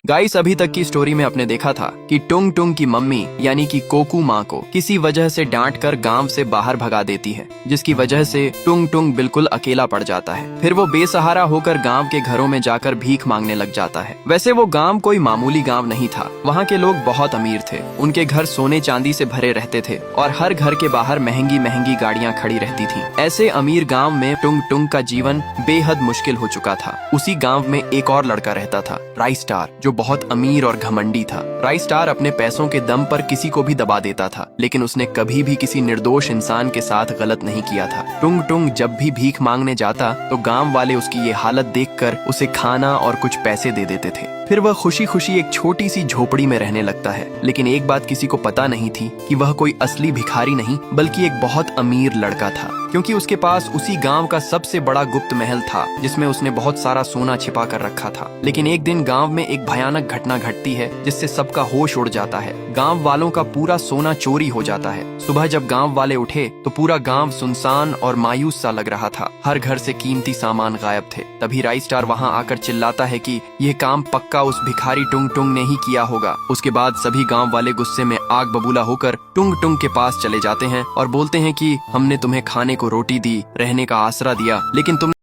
Guys, अभी तक की स्टोरी में आपने देखा था कि टुंग टुंग की मम्मी यानी कि कोकू माँ को किसी वजह से डांट कर गांव से बाहर भगा देती है, जिसकी वजह से टुंग टुंग बिल्कुल अकेला पड़ जाता है। फिर वो बेसहारा होकर गांव के घरों में जाकर भीख मांगने लग जाता है। वैसे वो गांव कोई मामूली गांव नहीं था। वहाँ के लोग बहुत अमीर थे। उनके घर सोने चांदी से भरे रहते थे और हर घर के बाहर महंगी महंगी गाड़ियाँ खड़ी रहती थी। ऐसे अमीर गाँव में टुंग टुंग का जीवन बेहद मुश्किल हो चुका था। उसी गाँव में एक और लड़का रहता था, राई स्टार, जो बहुत अमीर और घमंडी था। राई स्टार अपने पैसों के दम पर किसी को भी दबा देता था, लेकिन उसने कभी भी किसी निर्दोष इंसान के साथ गलत नहीं किया था। टुंग टुंग जब भी भीख मांगने जाता तो गांव वाले उसकी ये हालत देखकर उसे खाना और कुछ पैसे दे देते थे। फिर वह खुशी खुशी एक छोटी सी झोपड़ी में रहने लगता है। लेकिन एक बात किसी को पता नहीं थी कि वह कोई असली भिखारी नहीं बल्कि एक बहुत अमीर लड़का था, क्योंकि उसके पास उसी गांव का सबसे बड़ा गुप्त महल था जिसमें उसने बहुत सारा सोना छिपा कर रखा था। लेकिन एक दिन गांव में एक भयानक घटना घटती है जिससे सबका होश उड़ जाता है। गांव वालों का पूरा सोना चोरी हो जाता है। सुबह जब गांव वाले उठे तो पूरा गांव सुनसान और मायूस सा लग रहा था। हर घर से कीमती सामान गायब थे। तभी राई स्टार वहां आकर चिल्लाता है कि यह काम पक्का उस भिखारी टुंग टुंग ने ही किया होगा। उसके बाद सभी गांव वाले गुस्से में आग बबूला होकर टुंग टुंग के पास चले जाते हैं और बोलते हैं कि हमने तुम्हें खाने को रोटी दी, रहने का आसरा दिया, लेकिन तुमने